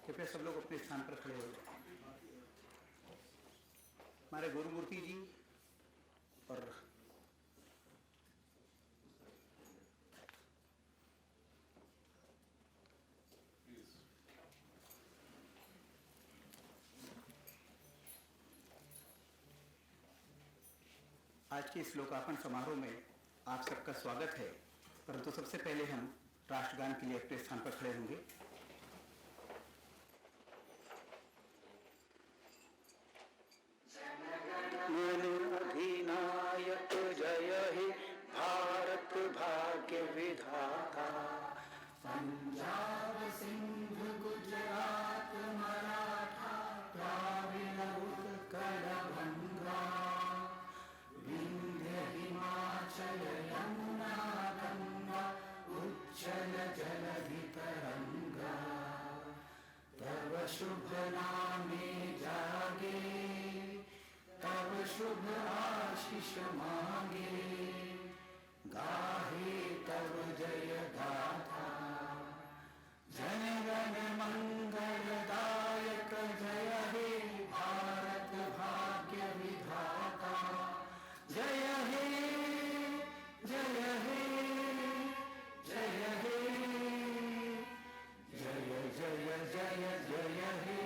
कृपया सब लोग अपने स्थान पर खड़े हो जाए। हमारे गुरुमूर्ति जी और आज के इस लोकार्पण समारोह में आप सबका स्वागत है। परंतु सबसे पहले हम राष्ट्रगान के लिए अपने स्थान पर खड़े होंगे। अधिनायक जय हे भारत भाग्य विधाता, पंजाब सिंध गुजरात मराठा द्राविड़ उत्कल गंगा, विंध्य हिमाचल यमुना गंगा उज्जल जलधि तरंगा, तव शुभ नामे जागे तव शुभ आशीष मांगे, गाहे तव जय गाथा, जन गण मंगलदायक जय हे भारत भाग्य विधाता, जय हे जय हे जय हे जय जय जय जय हे।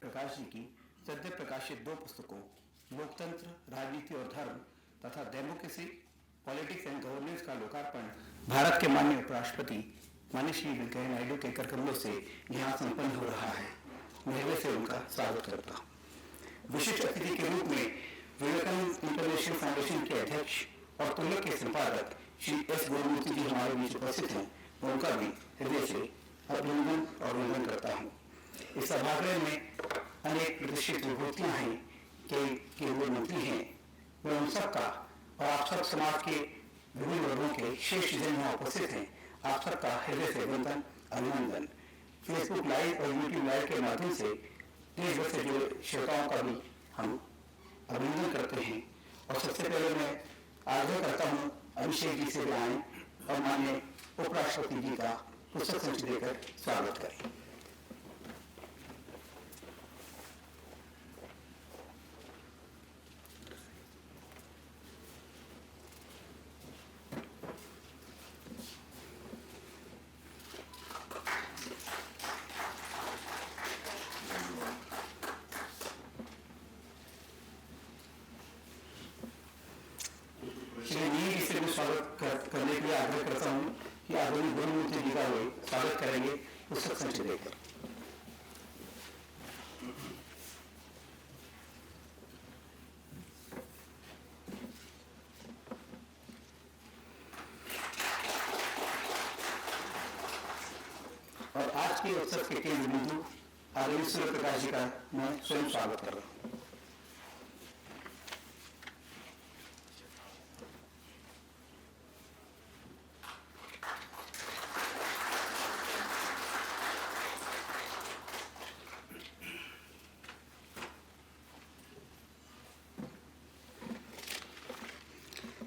प्रकाश जी की सद्य प्रकाशित दो पुस्तकों लोकतंत्र, राजनीति और धर्म तथा डेमोक्रेसी, पॉलिटिक्स एंड गवर्नेंस का लोकार्पण भारत के माननीय उपराष्ट्रपति माननीय श्री वेंकैया नायडू के कर कमलों से यहाँ संपन्न हो रहा है। मैं हृदय से उनका स्वागत करता हूँ। विशिष्ट अतिथि के रूप में विवेकानंद इंटरनेशनल फाउंडेशन के अध्यक्ष और तुलक के संपादक श्री एस गुरुमूर्ति जी हमारे बीच उपस्थित हैं। मैं उनका भी हृदय से अभिनंदन और वंदन करता हूँ। इस सभागृह में अनेक प्रतिष्ठित विभूतियां हैं के केंद्रीय मंत्री हैं। मैं उन सबका और आप सब समाज के विभिन्न वर्गों के श्रेष्ठ जन यहाँ उपस्थित हैं। आप सबका हृदय से वंदन अभिनंदन। फेसबुक लाइव और यूट्यूब लाइव के माध्यम से देश भर से जुड़े श्रोताओं का भी हम अभिनंदन करते हैं। और सबसे पहले मैं आग्रह करता हूँ अभिषेक जी से आए और माननीय उपराष्ट्रपति जी का पुस्तक संच देकर स्वागत करें। स्वागत करने के लिए आग्रह करता हूँ कि आदरणीय गुरुमूर्ति जी का वे स्वागत करेंगे पुस्तक संच देकर। और आज के उत्सव के केंद्र बिंदु आदरणीय सूर्य प्रकाश जी का मैं स्वयं स्वागत कर रहा हूँ।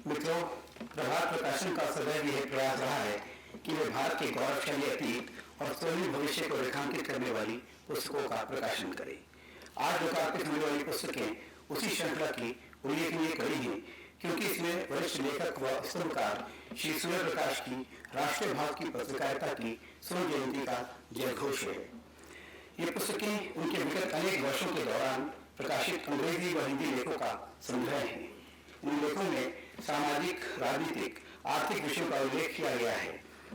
मित्रों, प्रभात प्रकाशन का सदैव यह प्रयास रहा है कि वे भारत के गौरवशाली अतीत और स्वर्णिम भविष्य को रेखांकित करने वाली पुस्तकों का प्रकाशन करें। आज लोकार्पित होने वाली पुस्तकें उसी श्रृंखला की उल्लेखनीय कड़ी हैं, क्योंकि इसमें वरिष्ठ लेखक व स्तंभकार श्री सूर्य प्रकाश की राष्ट्रीय भाव की पत्रकारिता की स्वर्ण जयंती का जयघोष है। ये पुस्तकें उनके विगत अनेक वर्षों के दौरान प्रकाशित अंग्रेजी व हिंदी लेखों का संग्रह है। इन लेखों में सामाजिक, राजनीतिक, आर्थिक विषयों का उल्लेख किया गया है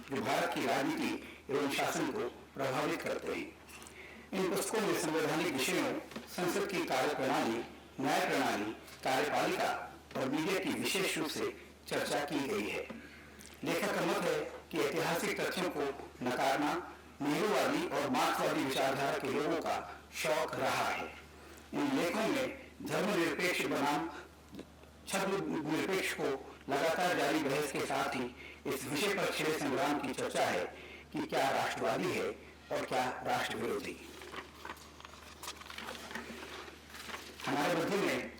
जो भारत की राजनीति एवं शासन को प्रभावित करते हैं। इन पुस्तकों में संवैधानिक विषयों, संसद की कार्यप्रणाली, न्याय प्रणाली, कार्यपालिका और मीडिया की विशेष रूप से चर्चा की गई है। लेखक का मत है कि ऐतिहासिक तथ्यों को नकारना नेहरूवादी और मार्क्सवादी विचारधारा के लोगों का शौक रहा है। इन लेखों में धर्मनिरपेक्ष बनाम छद्मनिरपेक्ष को लगातार जारी बहस के साथ ही इस विषय पर छिड़े संग्राम की चर्चा है कि क्या राष्ट्रवादी है और क्या राष्ट्र विरोधी। हमारे मध्य में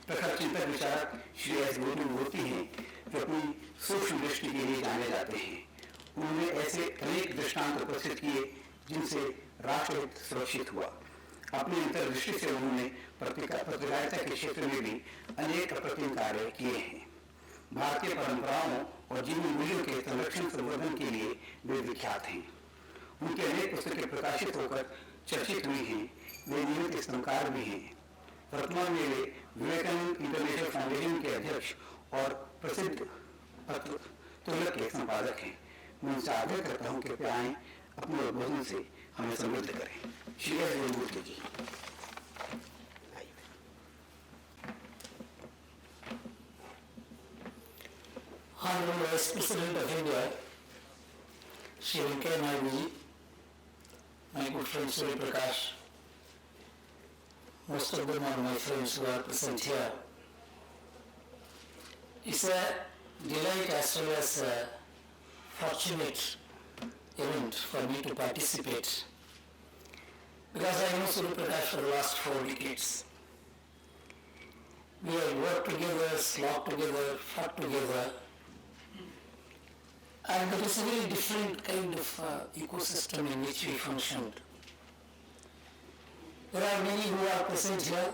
चिंतक विचारक श्री एस मूर्ति हैं, जो अपनी सूक्ष्म दृष्टि के लिए जाने जाते हैं। उन्होंने ऐसे अनेक दृष्टांत उपस्थित किए जिनसे राष्ट्रहित सुरक्षित हुआ। अपनी अंतर्दृष्टि से उन्होंने पत्रकारिता के क्षेत्र में भी अनेक अप्रतिम कार्य किए हैं। भारतीय परंपराओं और जीवन मूल्यों के संरक्षण संवर्धन के लिए वे विख्यात हैं। उनकी अनेक पुस्तकें प्रकाशित होकर चर्चित हुई हैं। वे नियमित स्तंभकार भी हैं। वर्तमान में वे विवेकानंद इंटरनेशनल फाउंडेशन के अध्यक्ष और प्रसिद्ध पत्र तुलक के संपादक हैं। मैं उनसे आग्रह करता हूँ कि कृपया आएं, अपने उद्बोधन से हमें समृद्ध करें। Shri S Murthy ji. Honorable Vice President of India, Shri Venkaiah Naidu ji, my good friend Surya Prakash, most of them are my friends who are present here. It's a delight as well as a fortunate event for me to participate, because I know Surya Prakash for the last 4 decades. We have worked together, slogged together, fought together, and it is a very different kind of ecosystem in which we functioned. There are many who are present here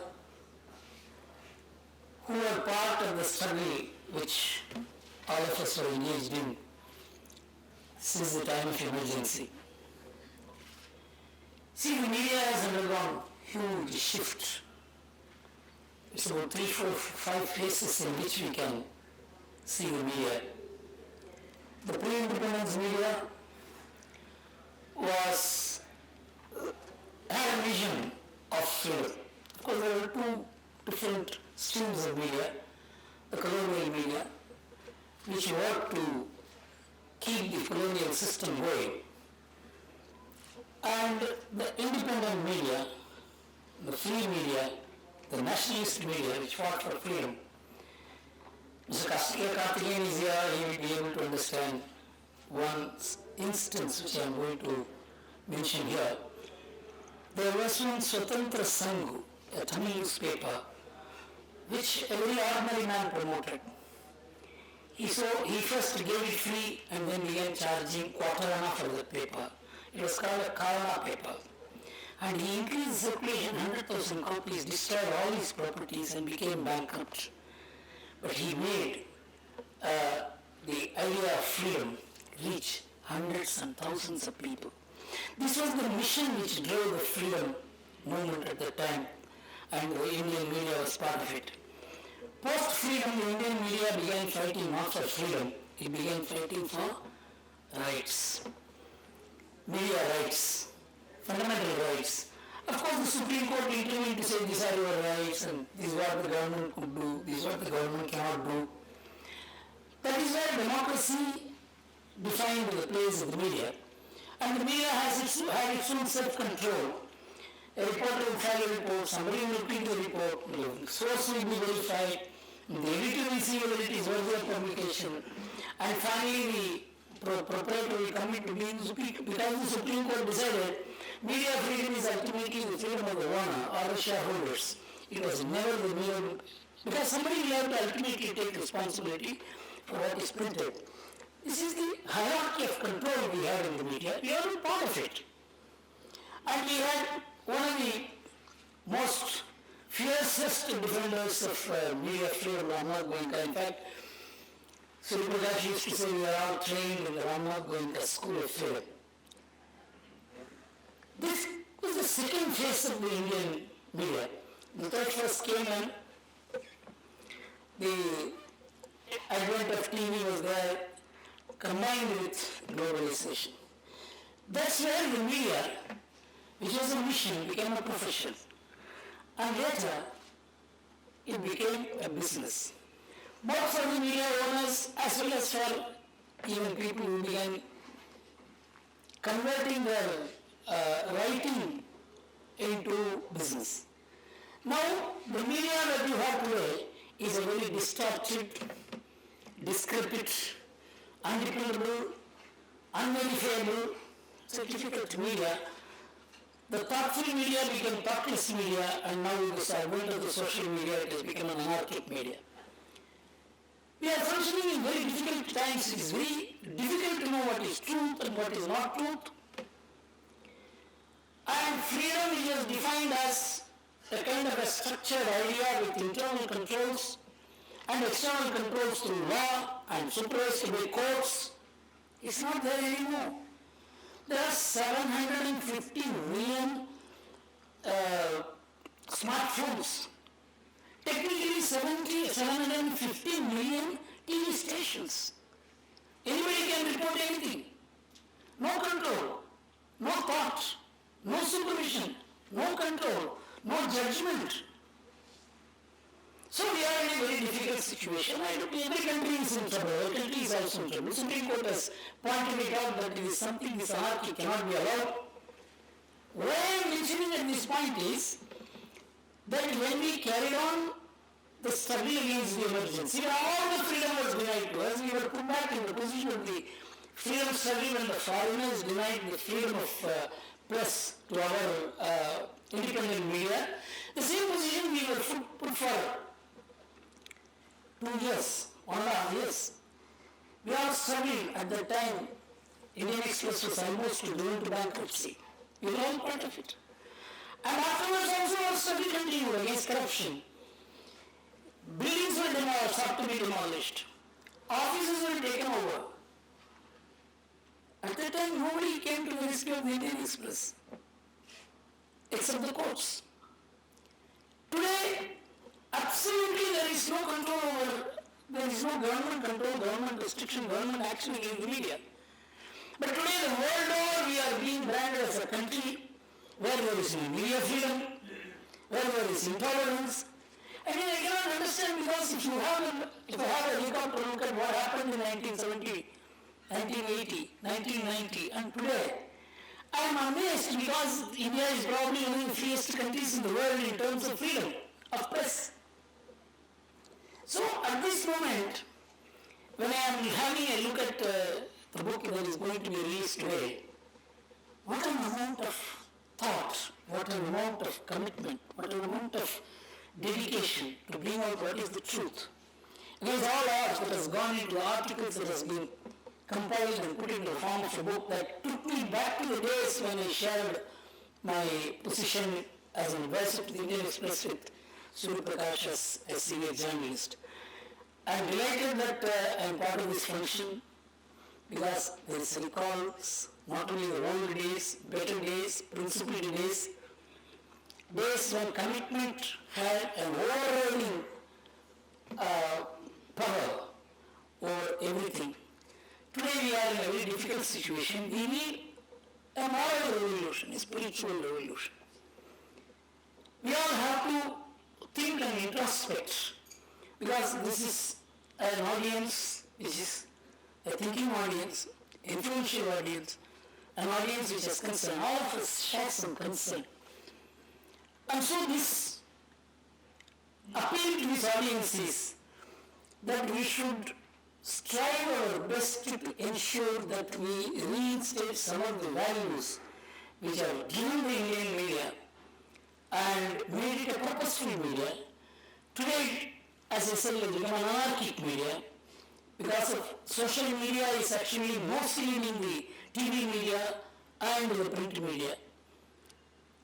who are part of the struggle which all of us are engaged in since the time of emergency. See, the media has undergone huge shift. It's about 3, 4, 5 phases in which we can see the media. The pre-independence media had a vision of freedom. Of course, there were 2 different streams of media. The colonial media, which worked to keep the colonial system going, and the independent media, the free media, the nationalist media, which fought for freedom. Mr. Karthikeyan is here, he will be able to understand one instance which I am going to mention here. There was one Swatantra Sangh, a Tamil newspaper, which a very ordinary man promoted. He first gave it free and then began charging quarter-anna for the paper. It was called a Karana paper. And he increased circulation 100,000 copies, destroyed all his properties and became bankrupt. But he made the idea of freedom reach hundreds and thousands of people. This was the mission which drove the freedom movement at the time, and the Indian media was part of it. Post-freedom, the Indian media began fighting not for freedom, it began fighting for rights, media rights, fundamental rights. Of course, the Supreme Court intervened to say these are your rights and this is what the government could do, this is what the government cannot do. That is where democracy defined the place of the media. And the media had its own self-control. A reporter will file a report, somebody will look into the report, the source will be verified, the editor will see whether it is worthy of publication, and finally the proprietor will come into being, because the Supreme Court decided media freedom is ultimately the freedom of the owner or the shareholders. It was never the media, because somebody will have to ultimately take responsibility for what is printed. This is the hierarchy of control we have in the media. We are all part of it. And we had one of the most fiercest defenders of media freedom, Ramnath Goenka. In fact, Surya Prakash used to say we are all trained in the Ramnath Goenka School of Freedom. This was the second phase of the Indian media. The third phase came in. The advent of TV was there, combined with globalization. That's where the media, which was a mission, became a profession. And later, it became a business. Both for the media owners as well as for even people who began converting their writing into business. Now, the media that you have today is a very distorted, discrepant, undependable, unverifiable, certificate media The thoughtful media became thoughtless media, and now with the advent of the social media, it has become an anarchic media. We are functioning in very difficult times. It is very difficult to know what is truth and what is not truth. And freedom is defined as a kind of a structured idea with internal controls and external controls through law and supervised by courts. It's not there anymore. There are 750 million smartphones. Technically 750 million TV stations. Anybody can report anything. No control, no thought, no supervision, no control, no judgment. So we are in a very difficult situation. Every country is in trouble. Our country is also in trouble. Supreme Court has pointed it out that it is something this anarchy cannot be allowed. Why I am mentioning at this point is that when we carried on the struggle against the emergency, all the freedom was denied to us. We were put back in the position of the freedom struggle when the foreigners denied the freedom of press to our independent media. The same position we were put for 2 years, 1.5 years. We all struggled at that time. Indian Express was almost going to bankruptcy. We were all part of it. And afterwards also our struggle continued against corruption. Buildings were demolished, have to be demolished. Offices were taken over. At that time nobody came to the rescue of the Indian Express, except the courts. Today, absolutely there is no control over, there is no government control, government restriction, government action against the media. But today the world over we are being branded as a country where there is no media freedom, where there is intolerance. I mean, I cannot understand, because if I have a helicopter look at what happened in 1970, 1980, 1990 and today, I am amazed, because India is probably one of the freest countries in the world in terms of freedom of press. So at this moment, when I am having a look at the book that is going to be released today, what an amount of thought, what an amount of commitment, what an amount of dedication to bring out what is the truth. Because all odds that has gone into articles that has been compiled and put into the form of a book that took me back to the days when I shared my position as an advisor to the Indian Express with Surya Prakash as a senior journalist. I am delighted that I am part of this function, because there is recalls not only the old days, better days, principled days, days when commitment had an overriding power over everything. Today we are in a very difficult situation. We need a moral revolution, a spiritual revolution. We all have to think and introspect, because this is an audience, this is a thinking audience, influential audience, an audience which has concern. All of us share some concern. And so this appeal to this audience is that we should strive our best to ensure that we reinstate some of the values which have driven the Indian media and made it a purposeful media. Today, as I said, it has become an anarchic media, because of social media is actually mostly in the TV media and the print media.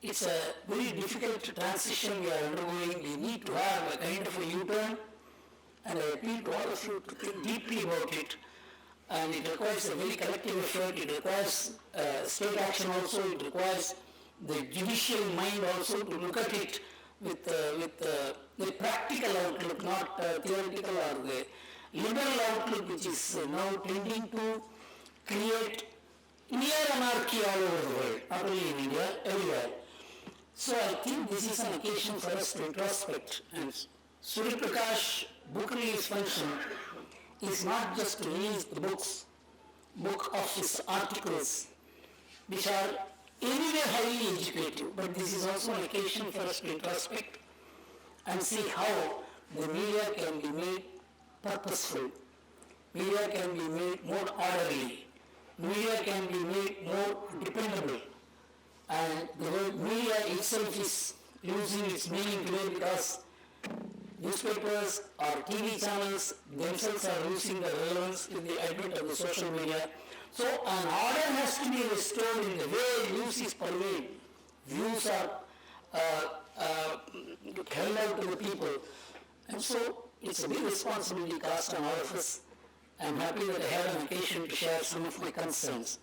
It's a very difficult transition we are undergoing. We need to have a kind of a U-turn, and I appeal to all of you to think deeply about it. And it requires a very collective effort. It requires state action also. It requires the judicial mind also to look at it with the practical outlook, not theoretical or the liberal outlook, which is now tending to create near anarchy all over the world, not only in India, everywhere. So I think this is an occasion for us to introspect, and Surya Prakash book release function is not just to release the book of his articles, which are anyway highly educative, but this is also an occasion for us to introspect and see how the media can be made purposeful, media can be made more orderly, media can be made more dependable, And the word media itself is losing its meaning today because newspapers or TV channels themselves are losing their relevance with the advent of the social media. So an order has to be restored in the way news is conveyed. Views are held out to the people. And so it's a big responsibility cast on all of us. I'm happy that I have an occasion to share some of my concerns.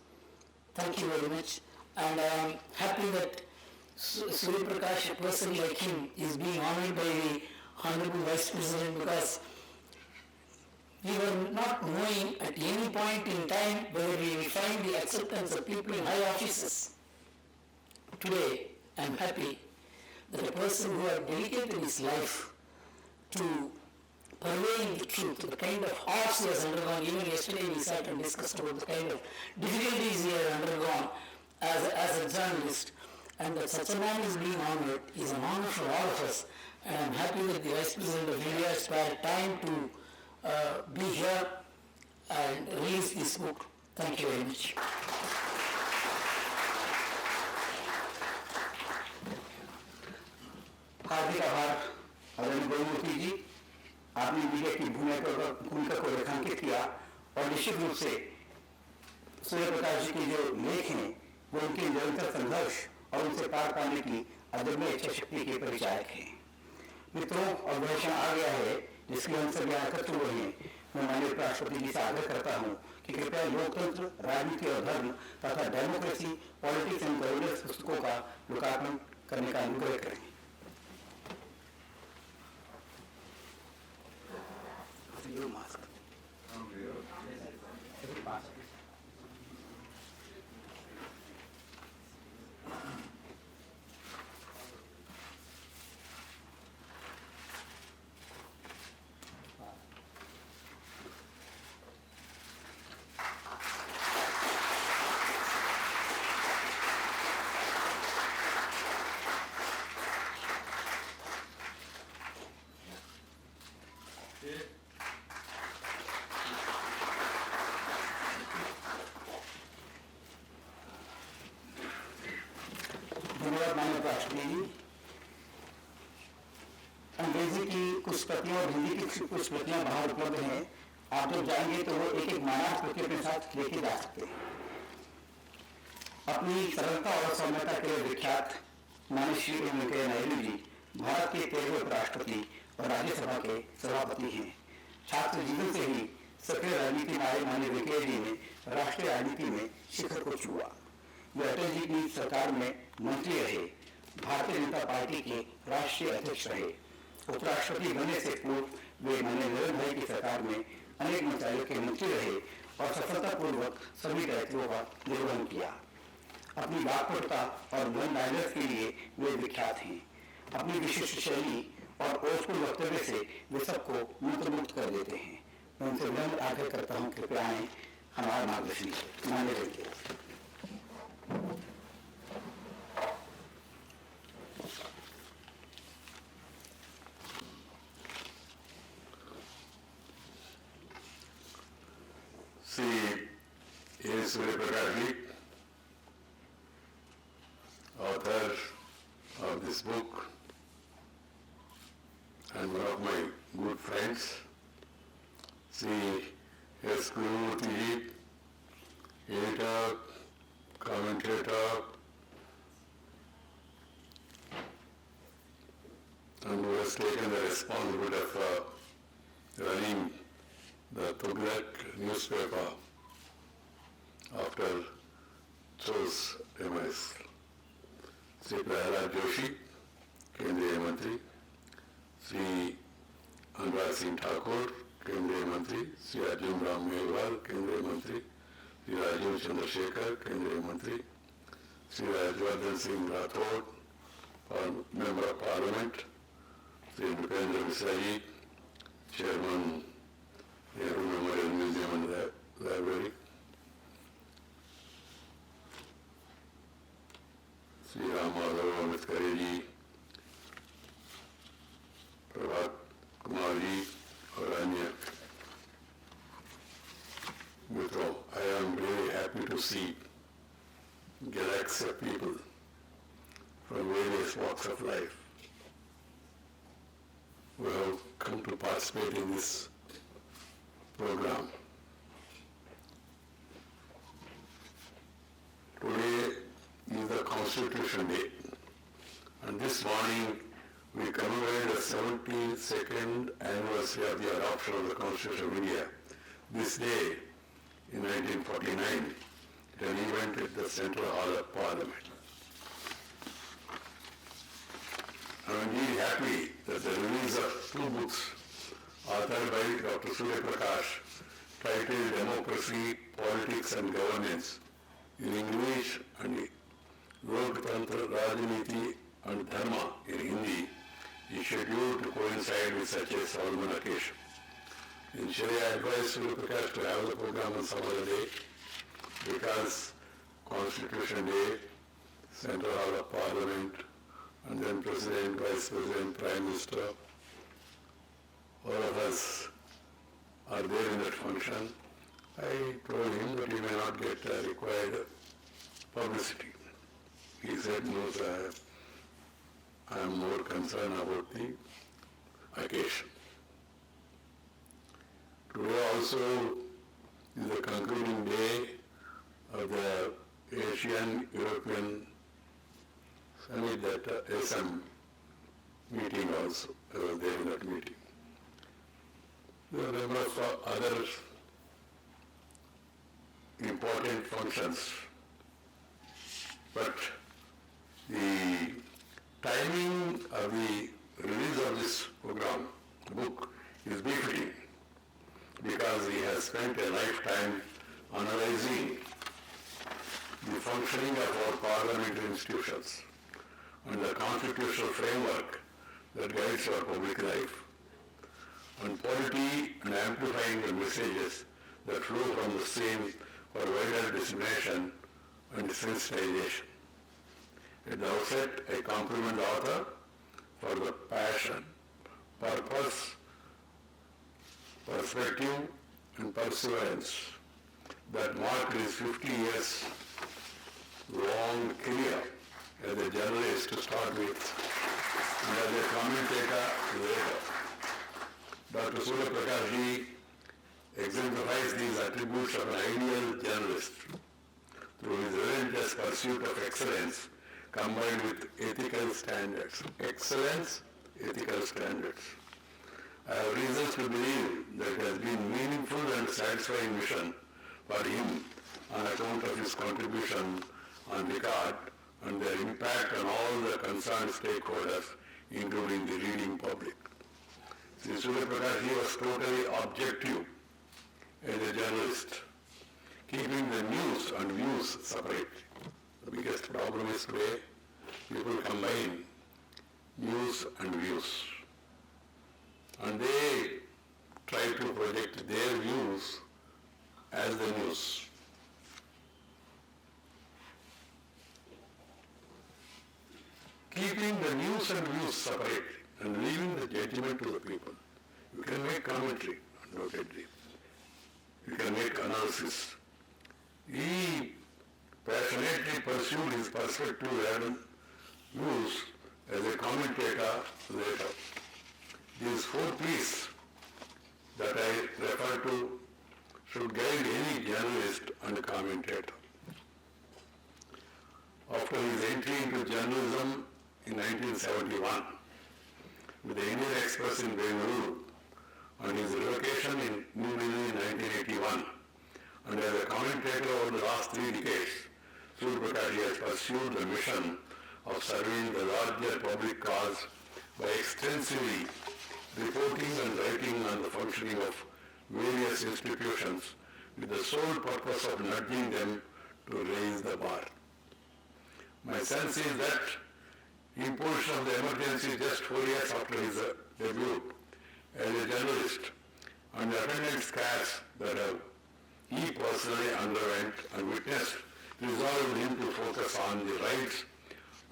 Thank you very much. And I am happy that Surya Prakash, a person like him, is being honored by the Honorable Vice President, because we were not knowing at any point in time whether we will find the acceptance of people in high offices. Today, I am happy that a person who has dedicated his life to purveying the truth, the kind of arts he has undergone. Even yesterday we sat and discussed about the kind of difficulties he has undergone as a journalist, and that such a man is being honored is an honor for all of us. And I am happy that the Vice President of India has spared time to be here and release this book. Thank you very much. हार्दिक आभार आदरणीय गोविंदमूर्ति जी, आपने media की भूमिका को रेखांकित किया और निश्चित रूप से सूर्य प्रकाश जी के जो लेख हैं वो उनके निरंतर संघर्ष और उनसे पार पाने की अदम्य इच्छा शक्ति के परिचायक हैं। मित्रों, अवकाश आ गया है जिसके हम सब यहाँ एकत्र हुए हैं। मैं माननीय राष्ट्रपति जी से आग्रह करता हूँ कि कृपया लोकतंत्र, राजनीति और धर्म तथा डेमोक्रेसी, पॉलिटिक्स एंड गवर्नेंस पुस्तकों का लोकार्पण करने का अनुग्रह करें। धन्यवाद माननीय राष्ट्रपति जी। अंग्रेजी की कुछ प्रतियां और हिंदी की कुछ प्रतियां बाहर उपलब्ध हैं। आप जब जाएंगे तो वो एक मानव प्रति अपने साथ लेके जा सकते हैं। अपनी सरलता और सौम्यता के लिए विख्यात माननीय श्री एम वेंकैया नायडू जी भारत के 13वें उपराष्ट्रपति और राज्यसभा के सभापति हैं। छात्र जीवन से ही सक्रिय राजनीति में आए माननीय वेंकैया जी ने राष्ट्रीय राजनीति में शिखर को छुआ। वे अटल जी की सरकार में मंत्री रहे, भारतीय जनता पार्टी के राष्ट्रीय अध्यक्ष रहे। उपराष्ट्रपति बनने से पूर्व वे माननीय नरेंद्र भाई की सरकार में अनेक मंत्रालयों के मंत्री रहे और सफलतापूर्वक सभी दायित्वों का निर्वहन किया। अपनी वाक्पटुता और बुलंद डायलॉग के लिए वे विख्यात हैं। अपनी विशिष्ट शैली और ओजपूर्ण वक्तव्य से वे सबको मंत्रमुग्ध कर देते हैं। मैं उनसे विनम्र आग्रह करता हूँ, कृपया आए, हमारा मार्गदर्शन करें। माननीय Venkaiah. A Surya Prakash, author of this book and one of my good friends, S. Gurumurthy, editor, commentator, and who has taken the responsibility of running the Tugnak newspaper after Cho's demise. Sri Prahlad Joshi, Kendriya Mantri, Sri Anurag Singh Thakur, Kendriya Mantri, Sri Arjun Ram Mehwal, Kendriya Mantri, Sri Rajiv Chandrasekhar, Kendriya Mantri, Sri Rajwardhan Singh Rathod, Member of Parliament, Sri Bhupendra Misra, Chairman, Nehru Memorial Museum and Library, Sri Ram Madhav Ambedkar ji, Prabhat Kumar ji, और अन्य मित्रों, I am really happy to see galaxy of people various walks of life who have come to participate in this program. Today is the Constitution Day, and this morning we commemorate the 72nd anniversary of the adoption of the Constitution of India. This day, in 1949, at an event at the Central Hall of Parliament. I'm indeed happy that the release of two books authored by Dr. Surya Prakash titled Democracy, Politics and Governance in English and Loktantra, Rajniti and Dharma in Hindi is scheduled to coincide with such a solemn occasion. Initially, I advised Surya Prakash to have the program on some other day because Constitution Day, Central Hall of Parliament, and then President, Vice President, Prime Minister, all of us are there in that function. I told him that he may not get required publicity. He said, no, sir, I am more concerned about the occasion. Today also is the concluding day of the Asian European Summit, that SM meeting also. I was there in that meeting. There are a number of other important functions, but the timing of the release of this program, book, is befitting because he has spent a lifetime analyzing the functioning of our parliamentary institutions and the constitutional framework that guides our public life, and polity and amplifying the messages that flow from the same for wider dissemination and sensitization. At the outset, I compliment the author for the passion, purpose, perspective, and perseverance that marked his 50 years long career as a journalist to start with and as a commentator later. Dr. Surya Prakash ji exemplifies these attributes of an ideal journalist through his relentless pursuit of excellence combined with ethical standards. Excellence, ethical standards. I have reasons to believe that it has been meaningful and satisfying mission for him on account of his contribution on record and their impact on all the concerned stakeholders, including the reading public. Sri Surya Prakash was totally objective as a journalist, keeping the news and views separate. The biggest problem is today, people combine news and views. And they try to project their views as the news. Keeping the news and views separate and leaving the judgment to the people. You can make commentary, undoubtedly. You can make analysis. He passionately pursued his perspective-driven views as a commentator later. These 4 P's that I refer to should guide any journalist and commentator. After his entry into journalism in 1971 with the Indian Express in Bengaluru and his relocation in New Delhi in 1981, and as a commentator over the last 3 decades, Surya Prakash has pursued the mission of serving the larger public cause by extensively reporting and writing on the functioning of various institutions with the sole purpose of nudging them to raise the bar. My sense is that imposition of the emergency just 4 years after his debut as a journalist and the attendant scares that he personally underwent and witnessed resolved him to focus on the rights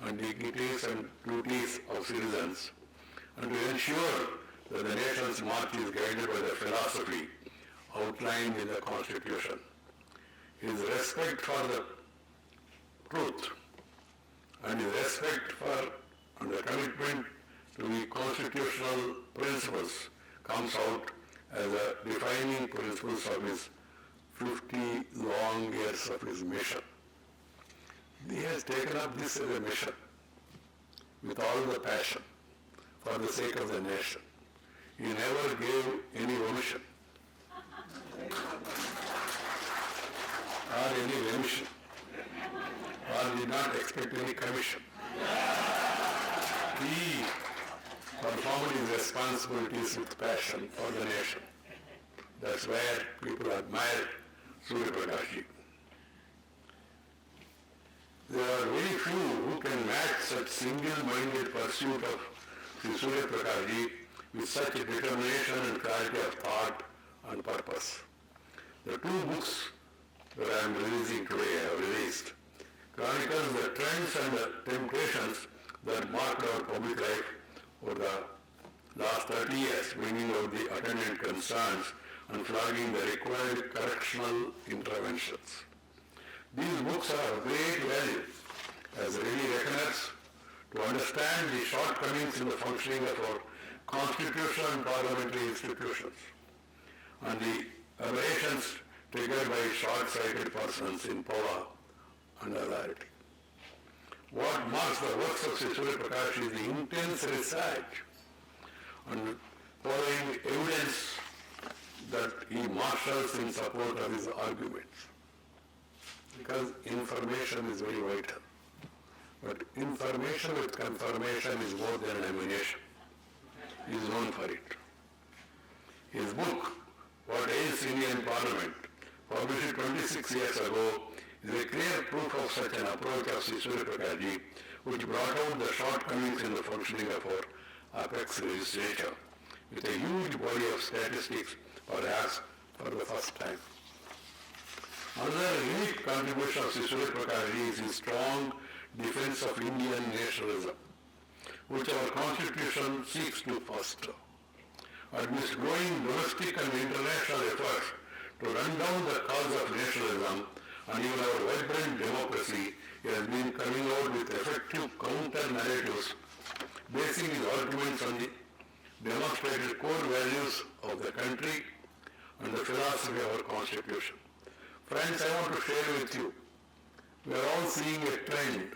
and dignities and duties of citizens and to ensure that the nation's march is guided by the philosophy outlined in the Constitution. His respect for the truth and his respect for and the commitment to the constitutional principles comes out as the defining principles of his 50 long years of his mission. He has taken up this as a mission with all the passion for the sake of the nation. He never gave any omission or any remission or did not expect any commission. He performed his responsibilities with passion for the nation. That's where people admire Surya Prakash. There are very few who can match such single-minded pursuit of Surya Prakash with such a determination and clarity of thought and purpose. The two books that I am releasing today, I have released, chronicles the trends and the temptations that marked our public life over the last 30 years, bringing out the attendant concerns and flagging the required correctional interventions. These books are of great value as ready reckoners to understand the shortcomings in the functioning of our constitutional and parliamentary institutions and the aberrations triggered by short-sighted persons in power and authority. What marks the works of Surya Prakash is the intense research and following evidence that he marshals in support of his arguments. Because information is very vital. But information with confirmation is more than ammunition. He is known for it. His book, What Ails Indian Parliament, published 26 years ago, is a clear proof of such an approach of Surya Prakash, which brought out the shortcomings in the functioning of our apex legislature, with a huge body of statistics, perhaps for the first time. Another unique contribution of Surya Prakash is his strong defense of Indian nationalism, which our constitution seeks to foster. Amidst growing domestic and international efforts to run down the cause of nationalism and even our vibrant democracy, he has been coming out with effective counter-narratives, basing his arguments on the demonstrated core values of the country and the philosophy of our constitution. Friends, I want to share with you, we are all seeing a trend,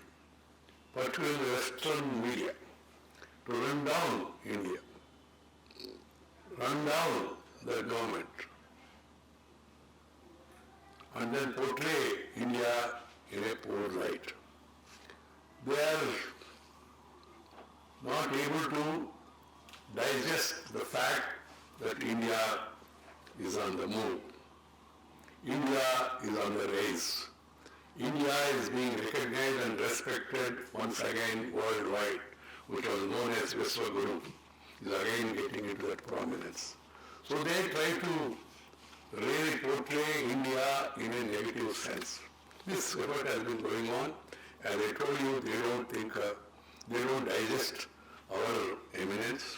particularly in the Western media, to run down India, run down the government, and then portray India in a poor light. They are not able to digest the fact that India is on the move. India is on the rise. India is being recognized and respected once again worldwide, which was known as Vishwaguru, is again getting into that prominence. So they try to really portray India in a negative sense. This effort has been going on. As I told you, they don't digest our eminence,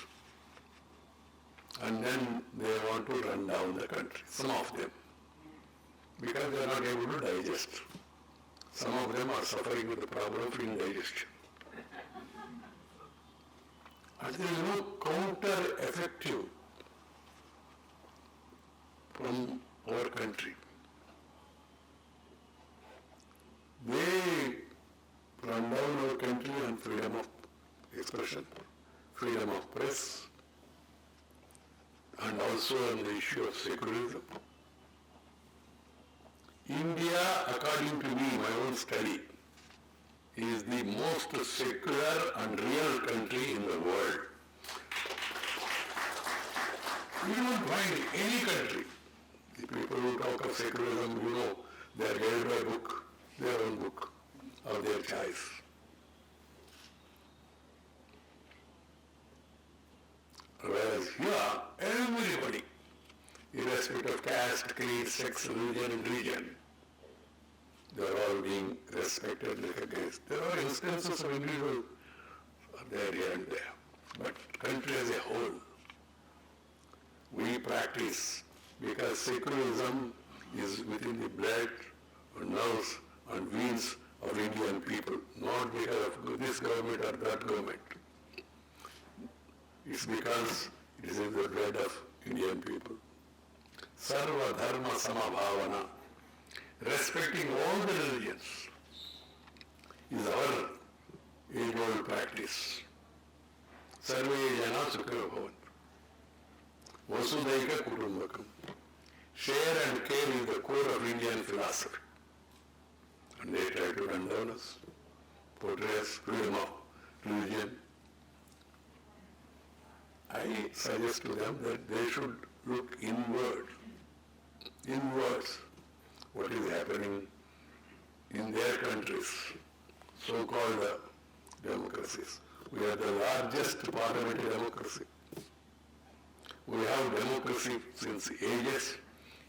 and then they want to run down the country, some of them, because they are not able to digest. Some of them are suffering with the problem of indigestion. And there is no counter-effective from our country. They run down our country on freedom of expression, freedom of press, and also on the issue of secularism. India, according to me, my own study, is the most secular and real country in the world. You don't find any country. The people who talk of secularism, you know, they are guided by a book, their own book, of their choice. Whereas here, everybody, irrespective of caste, creed, sex, religion, and region, they are all being respected and recognized. There are instances of individuals there, here and there. But country as a whole, we practice because secularism is within the blood and nerves and veins of Indian people, not because of this government or that government. It's because it is in the blood of Indian people. Sarva Dharma Samabhavana, respecting all the religions, is our age-old practice. Sarve Jana Sukhino Bhavantu. Vasudhaika Kutumbakam. Share and care is the core of Indian philosophy. And they try to condemn us, portray us freedom of religion. I suggest to them that they should look inwards, what is happening in their countries, so-called democracies. We are the largest parliamentary democracy. We have democracy since ages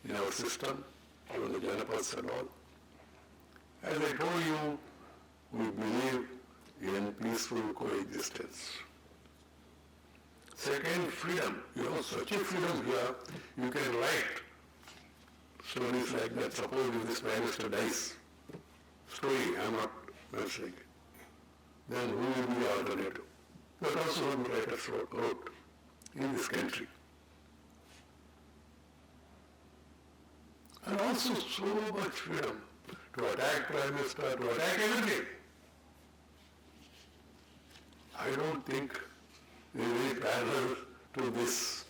in our system, even the Janapads and all. As I told you, we believe in peaceful coexistence. Second, freedom. You have such a freedom here, you can write stories like that. Suppose if this Prime Minister dies, story, I am not mentioning it, then who will be the alternative? That also one writers wrote in this country. And also so much freedom to attack Prime Minister, to attack everything. I don't think there is any parallel to this.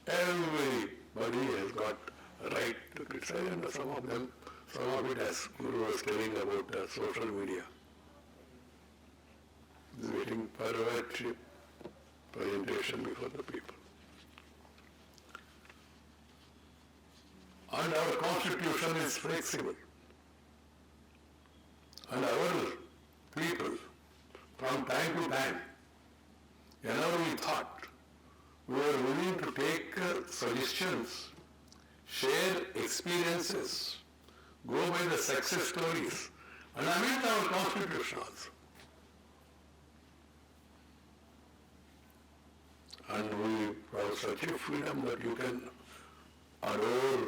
Everybody has got a right to criticize, and some of it, as Guru was telling about social media, is waiting for a cheap presentation before the people. And our constitution is flexible. And our people, from time to time, whenever we thought, we were willing to take suggestions, share experiences, go by the success stories, and amend our constitution also. And we have such a freedom that you can adore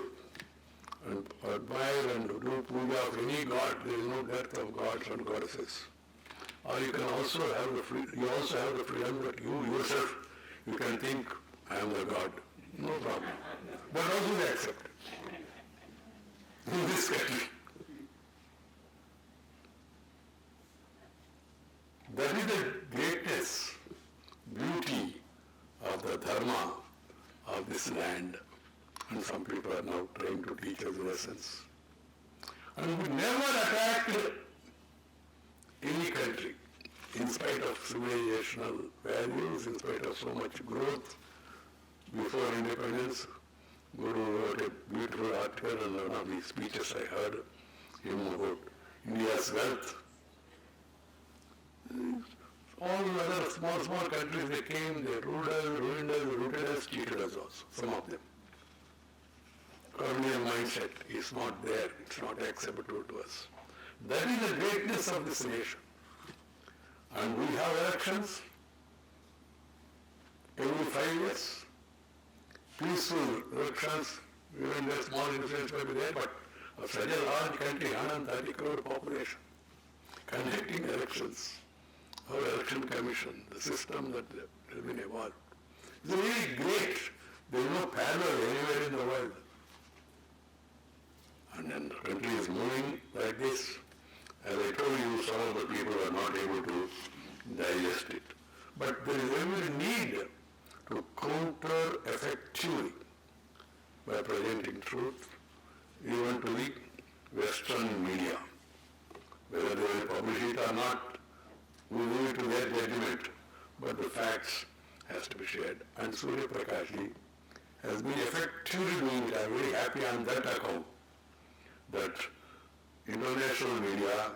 and admire and do puja of any god. There is no dearth of gods and goddesses. Or you can also have the freedom that you yourself, you can think, I am the god. No problem. But also they accept. In this country. That is the greatness, beauty of the dharma of this land. And some people are now trying to teach us lessons. And we never attacked any country, in spite of civilizational values, in spite of so much growth. Before independence, Guru wrote a beautiful article, and one of the speeches I heard him about India's wealth. All other small countries, they came, they ruled us, ruined us, rooted us, cheated us also, some of them. Colonial mindset is not there, it's not acceptable to us. That is the greatness of this nation. And we have elections every 5 years, peaceful elections, even the small influence may be there, but of such a large country, 130 crore population, conducting elections, our election commission, the system that has been evolved, is really great. There is no parallel anywhere in the world. And then the country is moving like this. As I told you, some of the people are not able to digest it. But there is every need to counter effectively by presenting truth even to the Western media. Whether they will publish it or not, we leave it to their judgment, but the facts has to be shared. And Surya Prakash has been effectively doing it. I am very happy on that account, that international media,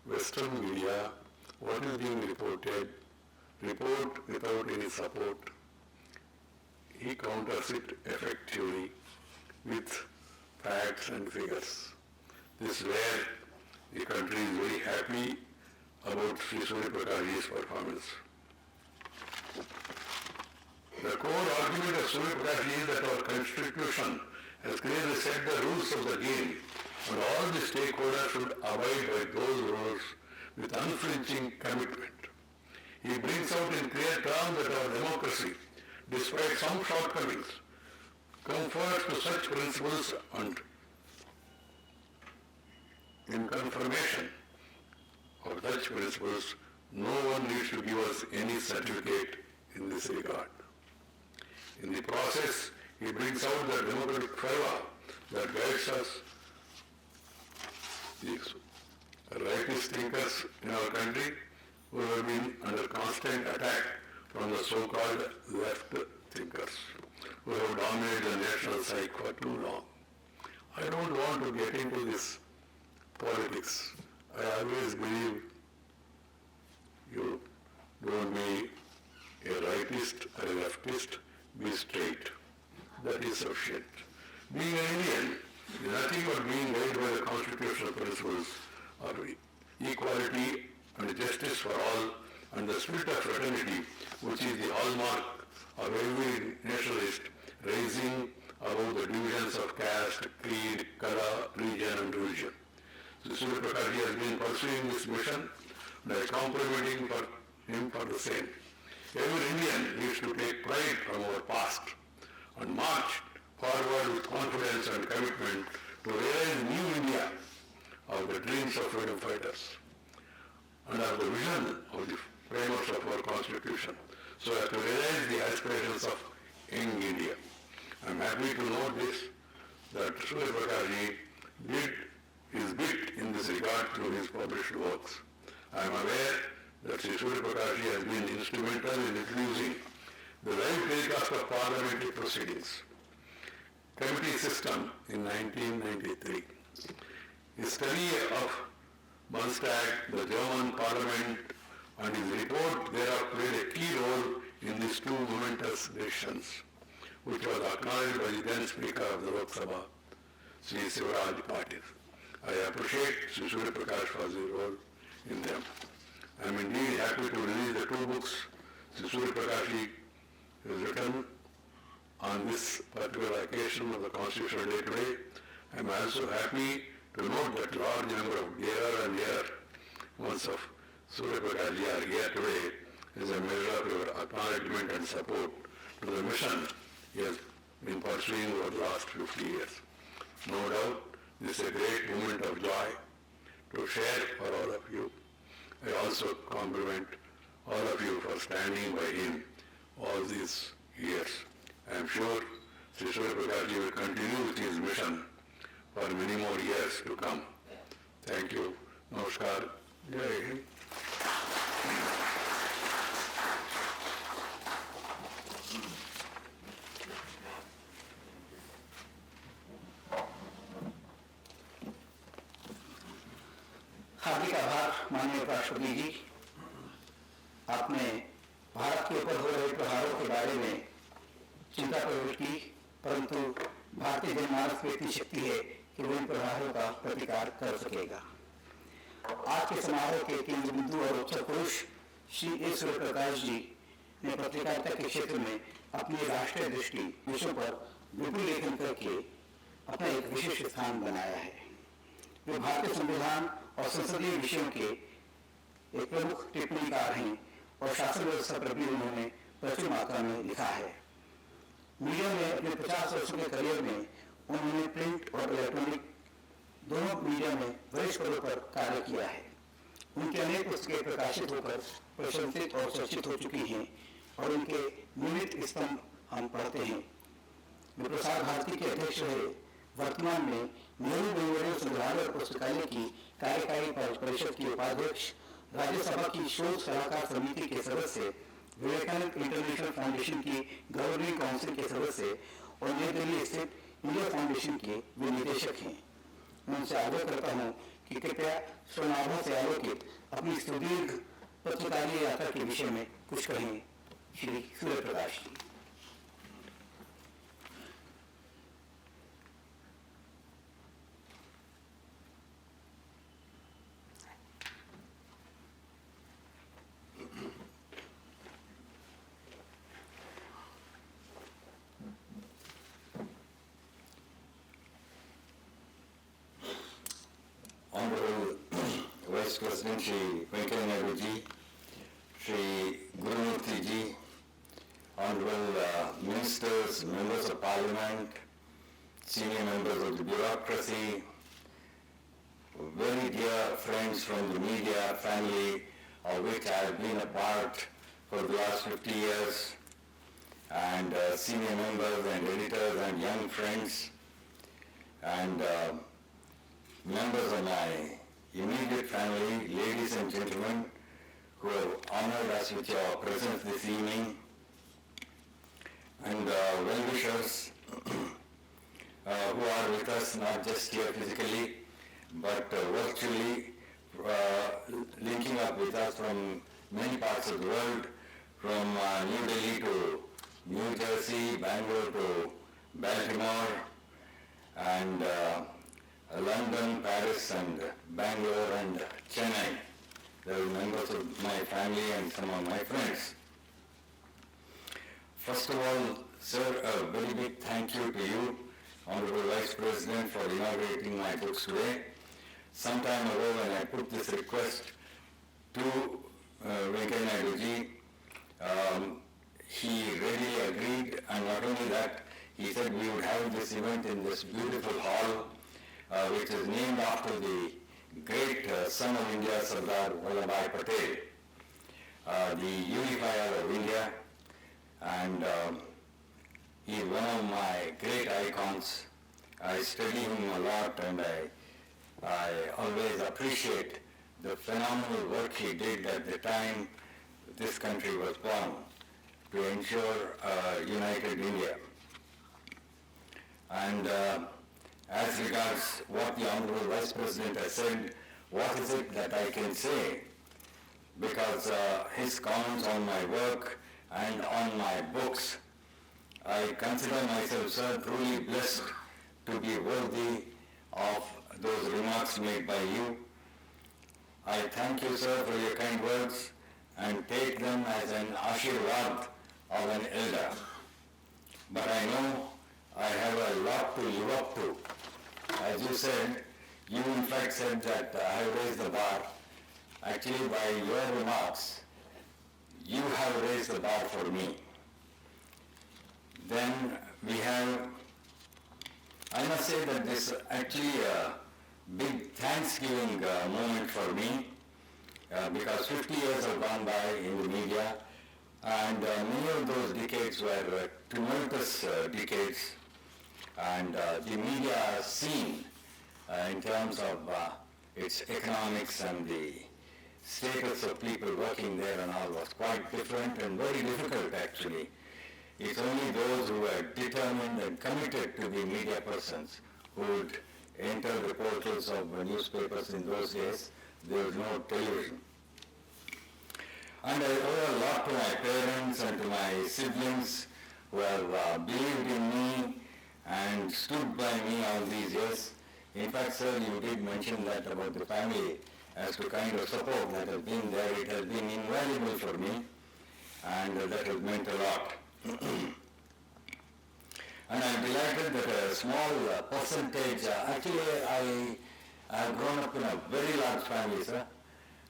Western media, what is being reported, report without any support. He counters it effectively with facts and figures. This is where the country is very happy about Sri Surya Prakash's performance. The core argument of Surya Prakash is that our constitution has clearly set the rules of the game and all the stakeholders should abide by those rules with unflinching commitment. He brings out in clear terms that our democracy, despite some shortcomings, conforms to such principles, and in confirmation of such principles, no one needs to give us any certificate in this regard. In the process, he brings out the democratic fervor that guides us. These rightist thinkers in our country who have been under constant attack from the so-called left thinkers who have dominated the national psyche for too long. I don't want to get into this politics. I always believe you don't be a rightist or a leftist, be straight. That is sufficient. Being an Indian is nothing but being guided by the constitutional principles of equality and justice for all, and the spirit of fraternity, which is the hallmark of every nationalist, rising above the divisions of caste, creed, color, region and religion. A Surya Prakash has been pursuing this mission, and I complimenting him for the same. Every Indian needs to take pride from our past and march forward with confidence and commitment to realize new India of the dreams of freedom fighters and of the vision of the framers of our Constitution, so as to realize the aspirations of young India. I am happy to note this, that Surya Prakash did his bit in this regard through his published works. I am aware that Sri Surya Prakash has been instrumental in introducing the live telecast of parliamentary proceedings committee system in 1993. His study of Bundestag, the German parliament, and his report thereof played a key role in these two momentous decisions, which was acknowledged by the then Speaker of the Lok Sabha, Sri Sivaraj Patil. I appreciate Sri Surya Prakash for his role in them. I am indeed happy to release the two books Sri Surya Prakash has written on this particular occasion of the Constitutional Day today. I am also happy to note that large number of dearer and dearer ones of Surya Prakash are here today as a measure of your acknowledgement and support to the mission he has been pursuing over the last 50 years. No doubt, this is a great moment of joy to share for all of you. I also compliment all of you for standing by him all these years. I am sure Sri Surya Prakash will continue with his mission for many more years to come. Thank you. Namaskar. Jai Hind. हार्दिक आभार माननीय राष्ट्रपति जी, आपने भारत के ऊपर हो रहे प्रहारों के बारे में चिंता प्रकट की, परंतु भारतीय जनमानस में इतनी शक्ति है कि वो इन प्रहारों का प्रतिकार कर सकेगा। आज के समारोह के केंद्र बिंदु और उत्तर पुरुष श्री ए सूर्य प्रकाश जी ने पत्रकारिता के क्षेत्र में अपनी राष्ट्रीय दृष्टि विषयों पर विपुल लेखन करके अपना एक विशिष्ट स्थान बनाया है। वे भारतीय संविधान और संसदीय विषयों के एक प्रमुख टिप्पणीकार हैं और शासन व्यवस्था पर भी उन्होंने प्रचुर मात्रा में लिखा है। मीडिया में अपने 50 वर्षों के करियर में उन्होंने प्रिंट और इलेक्ट्रॉनिक दोनों मीडिया में वरिष्ठ पदों पर कार्य किया है। उनकी अनेक पुस्तकें प्रकाशित होकर प्रशंसित और चर्चित हो चुकी हैं और उनके नियमित स्तंभ हम पढ़ते हैं। वे प्रसार भारती के अध्यक्ष रहे। वर्तमान में नेहरू मेमोरियल संग्रहालय और पुस्तकालय की कार्यकारी परिषद की उपाध्यक्ष, राज्यसभा की शोध सलाहकार समिति के सदस्य, विवेकानंद इंटरनेशनल फाउंडेशन की गवर्निंग काउंसिल के सदस्य और नई दिल्ली स्थित इंडिया फाउंडेशन के वे निदेशक हैं। मैं उनसे आग्रह करता हूं कि कृपया स्वनाभों से आलोकित अपनी सुदीर्घ पत्रकारीय यात्रा के विषय में कुछ कहें। Shri Surya Prakash ji. President Shri Venkaiah Naidu ji, Shri Gurumurthy ji, Honorable Ministers, Members of Parliament, senior members of the bureaucracy, very dear friends from the media family, of which I have been a part for the last 50 years, and senior members and editors and young friends, and members of my immediate family, ladies and gentlemen, who have honored us with your presence this evening, and well-wishers who are with us not just here physically, but virtually linking up with us from many parts of the world, from New Delhi to New Jersey, Bangalore to Baltimore, and London, Paris, and Bangalore, and Chennai. They are members of my family and some of my friends. First of all, sir, a very big thank you to you, Honorable Vice President, for inaugurating my books today. Some time ago, when I put this request to Venkaiah Naidu ji, he readily agreed, and not only that, he said we would have this event in this beautiful hall, which is named after the great son of India, Sardar Vallabhbhai Patel, the unifier of India, and he is one of my great icons. I study him a lot, and I always appreciate the phenomenal work he did at the time this country was born to ensure a united India. And as regards what the Honorable Vice President has said, what is it that I can say? Because his comments on my work and on my books, I consider myself, sir, truly blessed to be worthy of those remarks made by you. I thank you, sir, for your kind words and take them as an ashirwad of an elder. But I know I have a lot to live up to. As you said, you in fact said that I have raised the bar. Actually, by your remarks, you have raised the bar for me. Then we have, I must say that this is actually a big Thanksgiving moment for me, because 50 years have gone by in the media, and many of those decades were tumultuous decades, and the media scene in terms of its economics and the status of people working there and all was quite different and very difficult actually. It's only those who were determined and committed to be media persons who would enter the portals of newspapers in those days. There was no television. And I owe a lot to my parents and to my siblings who have believed in me and stood by me all these years. In fact, sir, you did mention that about the family as to kind of support that has been there. It has been invaluable for me, and that has meant a lot. And I'm delighted that a small percentage, actually I have grown up in a very large family, sir,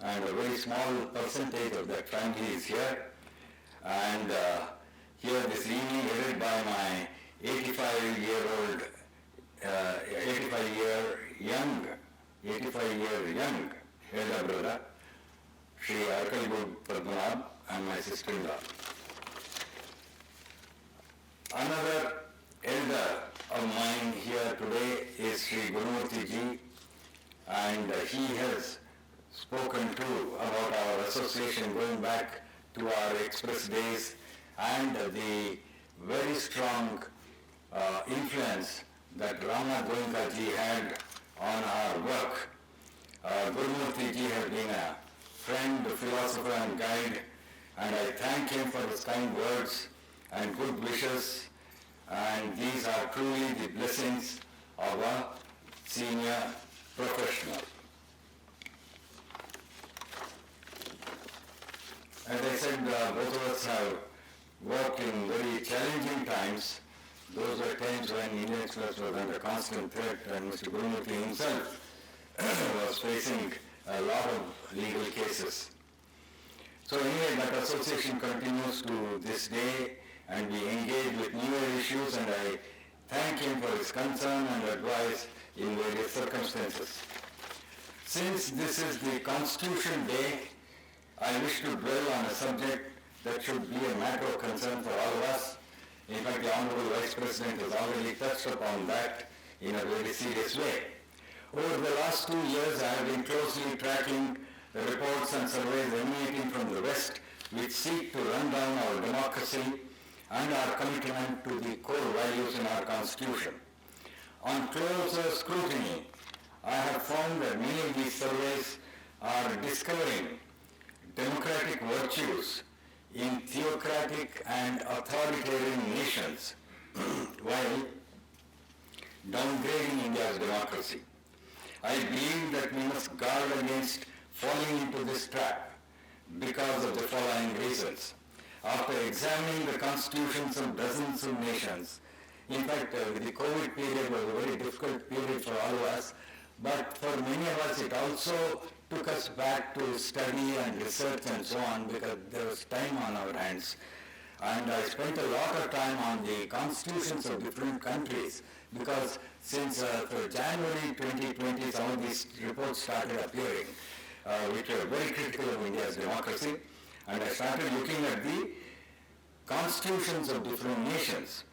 and a very small percentage of that family is here. And here this evening, headed by my 85-year young elder brother, Shri Arkalibud Padmanabh, and my sister-in-law. Another elder of mine here today is Shri Gurumurthy ji, and he has spoken too about our association going back to our express days and the very strong influence that Rama Goenka ji had on our work. Gurumurthy ji has been a friend, a philosopher and guide, and I thank him for his kind words and good wishes, and these are truly the blessings of a senior professional. As I said, both of us have worked in very challenging times. Those were times when Indian Express was under constant threat, and Mr. Gurumurthy himself was facing a lot of legal cases. So anyway, that association continues to this day, and we engage with newer issues, and I thank him for his concern and advice in various circumstances. Since this is the Constitution Day, I wish to dwell on a subject that should be a matter of concern for all of us. In fact, the Honorable Vice President has already touched upon that in a very serious way. Over the last 2 years, I have been closely tracking the reports and surveys emanating from the West, which seek to run down our democracy and our commitment to the core values in our Constitution. On closer scrutiny, I have found that many of these surveys are discovering democratic virtues in theocratic and authoritarian nations while downgrading India's democracy. I believe that we must guard against falling into this trap because of the following reasons. After examining the constitutions of dozens of nations, in fact, the COVID period was a very difficult period for all of us, but for many of us it also took us back to study and research and so on because there was time on our hands. And I spent a lot of time on the constitutions of different countries because since for January 2020 some of these reports started appearing, which were very critical of India's democracy, and I started looking at the constitutions of different nations,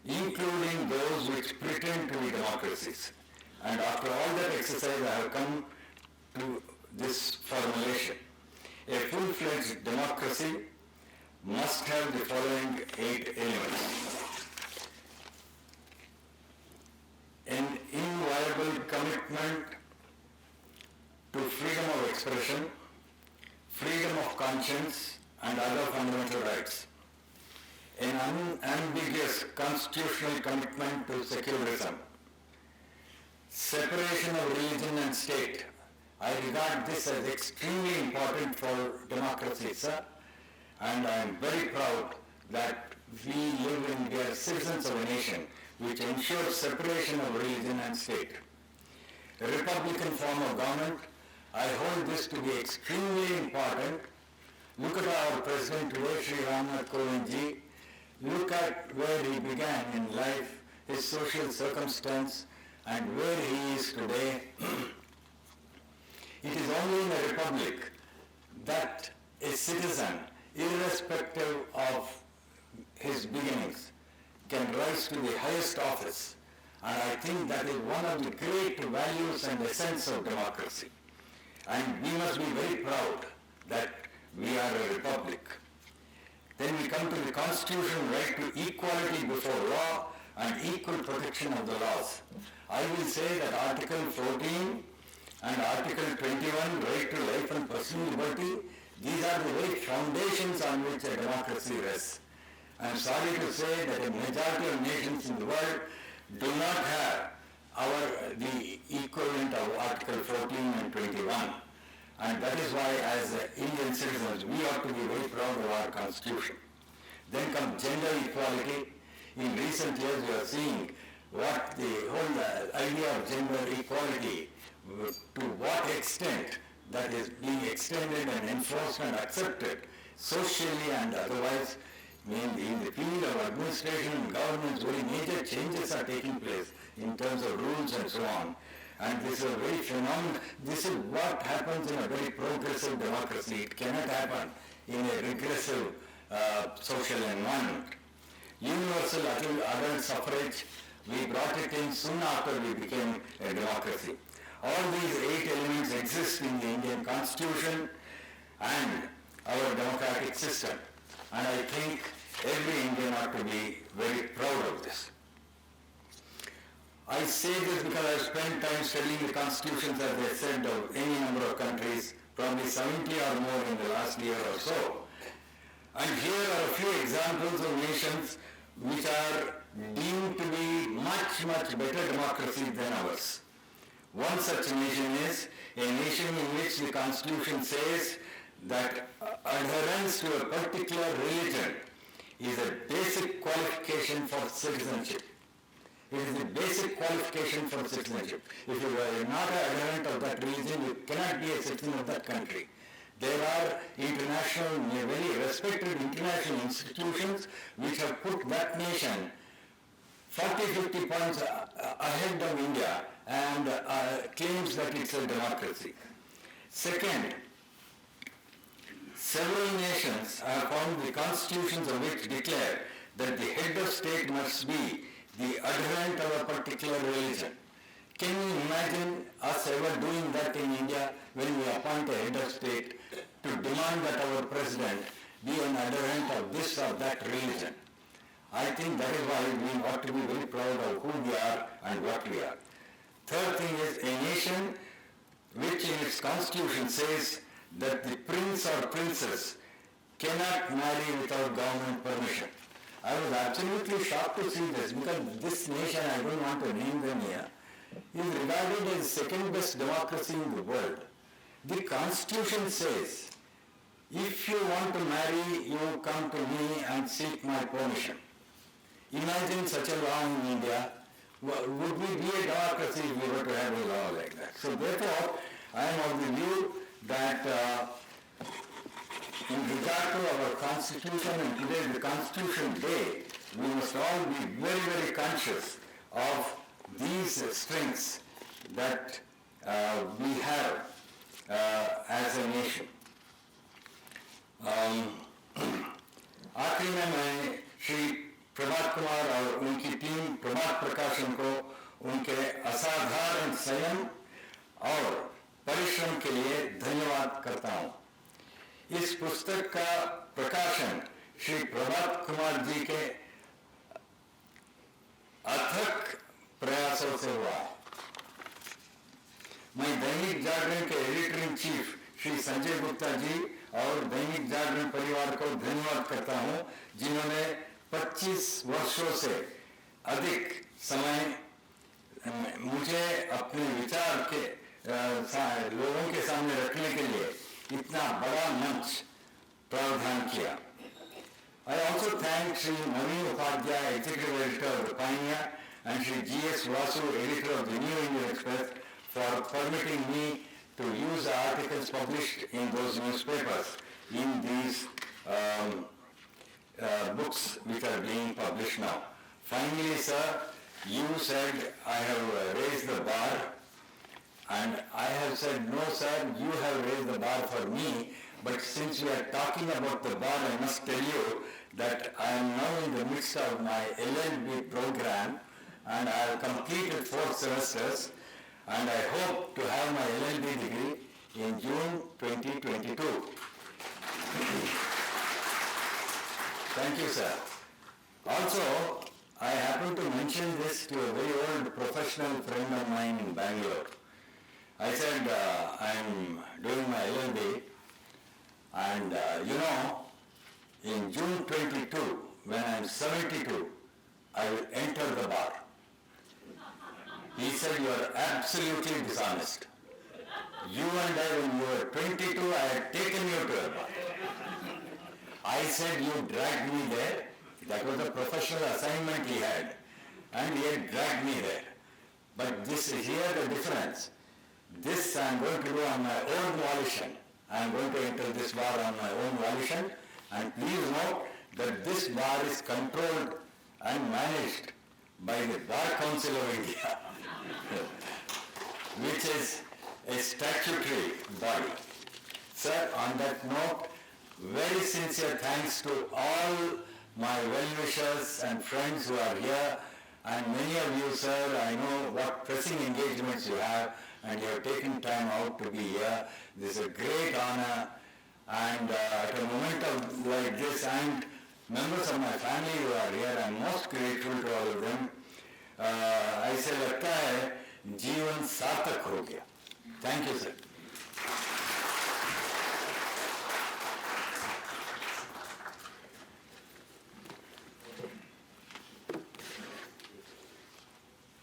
including those which pretend to be democracies. And after all that exercise, I have come to this formulation. A full-fledged democracy must have the following 8 elements. An inviolable commitment to freedom of expression, freedom of conscience, and other fundamental rights. An unambiguous constitutional commitment to secularism. Separation of religion and state. I regard this as extremely important for democracy, sir, and I am very proud that we live in, we are citizens of a nation which ensures separation of religion and state. A republican form of government, I hold this to be extremely important. Look at our President today, Sri Ramnath Kovindji. Look at where he began in life, his social circumstance, and where he is today. It is only in a republic that a citizen, irrespective of his beginnings, can rise to the highest office. And I think that is one of the great values and essence of democracy. And we must be very proud that we are a republic. Then we come to the constitutional right to equality before law and equal protection of the laws. I will say that Article 14 and Article 21, right to life and personal liberty, these are the very foundations on which a democracy rests. I am sorry to say that a majority of nations in the world do not have the equivalent of Article 14 and 21. And that is why, as Indian citizens, we ought to be very proud of our Constitution. Then comes gender equality. In recent years, we are seeing what the whole idea of gender equality, to what extent that is being extended and enforced and accepted socially and otherwise. In the field of administration and governance, very major changes are taking place in terms of rules and so on. And this is a very phenomenal, this is what happens in a very progressive democracy. It cannot happen in a regressive social environment. Universal adult suffrage, we brought it in soon after we became a democracy. All these 8 elements exist in the Indian Constitution and our democratic system. And I think every Indian ought to be very proud of this. I say this because I spent time studying the constitutions, as I said, of any number of countries, probably 70 or more in the last year or so. And here are a few examples of nations which are deemed to be much, much better democracies than ours. One such nation is a nation in which the Constitution says that adherence to a particular religion is a basic qualification for citizenship. It is the basic qualification for citizenship. If you are not an adherent of that religion, you cannot be a citizen of that country. There are international, very respected international institutions which have put that nation 40-50 points ahead of India and claims that it's a democracy. Second, several nations have found the constitutions of which declare that the head of state must be the adherent of a particular religion. Can you imagine us ever doing that in India when we appoint a head of state to demand that our president be an adherent of this or that religion? I think that is why we ought to be very proud of who we are and what we are. Third thing is a nation which in its constitution says that the prince or princess cannot marry without government permission. I was absolutely shocked to see this because this nation, I don't want to name them here, is regarded as the second best democracy in the world. The constitution says, if you want to marry, you come to me and seek my permission. Imagine such a law in India. Would we be a democracy if we were to have a law like that? So therefore, I am of the view that in regard to our Constitution, and today is the Constitution Day, we must all be very, very conscious of these strengths that we have as a nation. आखिरी में मैं श्री प्रभात कुमार और उनकी team प्रभात प्रकाश को उनके असाधारण संयम और परिश्रम के लिए धन्यवाद करता हूँ। इस पुस्तक का प्रकाशन श्री प्रभात कुमार जी के अथक प्रयासों से हुआ है। मैं दैनिक जागरण के editor in chief Shri Sanjay Gupta ji और दैनिक जागरण परिवार को धन्यवाद करता हूं, जिन्होंने 25 वर्षों से अधिक समय मुझे अपने विचार के लोगों के सामने रखने के लिए इतना बड़ा मंच प्रावधान किया। I also thank Sri Naveen Upadhyay, Executive Editor of the Pioneer, and Sri G.S. Vasu, Editor of the New Indian Express, for permitting me to use the articles published in those newspapers in these books which are being published now. Finally, sir, you said I have raised the bar, and I have said, no sir, you have raised the bar for me, but since we are talking about the bar, I must tell you that I am now in the midst of my LLB program, and I have completed 4 semesters, and I hope to have my LLB degree in June 2022. Thank you, sir. Also, I happen to mention this to a very old professional friend of mine in Bangalore. I said, I'm doing my LLB, and in June 22, when I'm 72, I will enter the bar. He said, you are absolutely dishonest. You and I, when you were 22, I had taken you to a bar. I said, you dragged me there. That was a professional assignment he had. And he had dragged me there. But this is here the difference. This I am going to do on my own volition. I am going to enter this bar on my own volition. And please note that this bar is controlled and managed by the Bar Council of India, which is a statutory body. Sir, on that note, very sincere thanks to all my well-wishers and friends who are here, and many of you, sir, I know what pressing engagements you have, and you have taken time out to be here. This is a great honor, and at a moment of like this, and members of my family who are here, I'm most grateful to all of them. ऐसे लगता है जीवन सार्थक हो गया. Thank you, sir.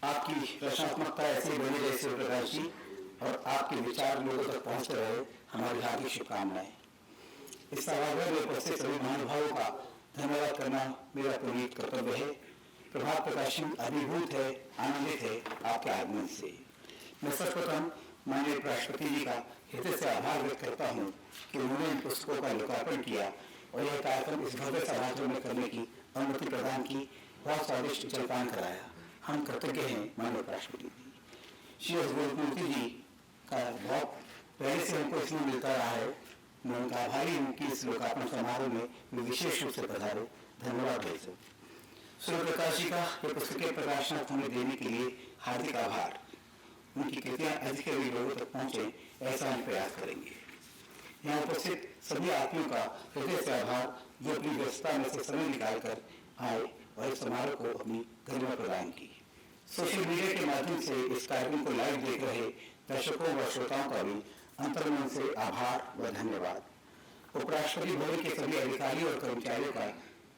आपकी रचनात्मकता ऐसे बनी रहे सूर्य प्रकाश जी, और आपके विचार लोगों तक पहुंचते रहे, हमारी हार्दिक शुभकामनाएं। इस सभागार में उपस्थित सभी महानुभावों का धन्यवाद करना मेरा पुनीत कर्तव्य है। प्रभात प्रकाशन अभिभूत है, आनंदित है आपके आगमन से। मैं सर्वप्रथम माननीय राष्ट्रपति जी का हृदय से आभार व्यक्त करता हूँ कि उन्होंने इन पुस्तकों का लोकार्पण किया और यह कार्यक्रम इस भव्य समारोह में करने की अनुमति प्रदान की, बहुत स्वादिष्ट जलपान कराया। हम कृतज्ञ हैं माननीय राष्ट्रपति जी। श्री गोविंद जी का बहुत पहले से हमको इसमें मिलता रहा है। मैं उनका आभारी हूँ कि इस लोकार्पण समारोह में वे विशेष रूप से पधारे। धन्यवाद है सर। सूर्य प्रकाश जी का ये पुस्तकें प्रकाशनार्थ हमें देने के लिए हार्दिक आभार। उनकी कृतियां अधिक लोगों तक पहुंचे, ऐसा हम प्रयास करेंगे। यहाँ उपस्थित सभी आदमियों का हृदय से आभार जो अपनी व्यस्तता में से समय निकालकर आए और इस समारोह को अपनी गरिमा प्रदान की। सोशल मीडिया के माध्यम से इस कार्यक्रम को लाइव देख रहे दर्शकों व श्रोताओं का भी अंतर्मन से आभार व धन्यवाद। उपराष्ट्रपति भवन के सभी अधिकारियों और कर्मचारियों का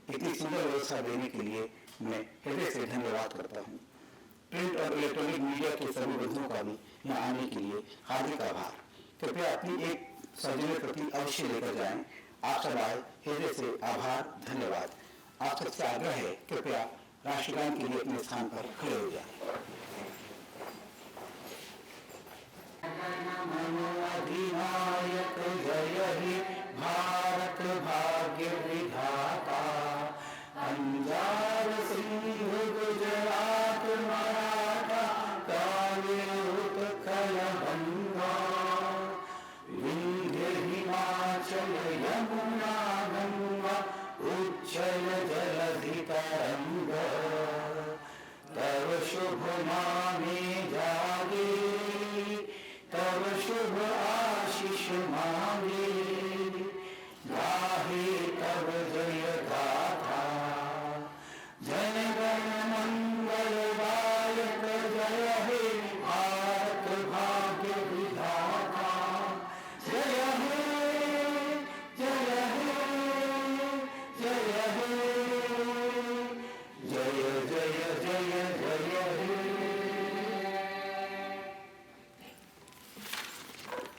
इतनी सुंदर व्यवस्था देने के लिए मैं हृदय से धन्यवाद करता हूँ। प्रिंट और इलेक्ट्रॉनिक मीडिया के सभी बंधुओं का भी यहाँ आने के लिए हार्दिक आभार। कृपया अपनी एक सौजन्य प्रति अवश्य लेकर जाएं। आप सब आए, हृदय से आभार, धन्यवाद। आप सबसे आग्रह है, कृपया राष्ट्रगान के लिए अपने स्थान पर खड़े हो जाएं। अधिनायक जय हे भारत भाग्य विधाता, पंजाब सिंध गुजरात मराठा कावेरी उत्कल गंगा, विंध्य हिमाचल यमुना गंगा उच्चल जलधि तरंग, तव शुभ नामे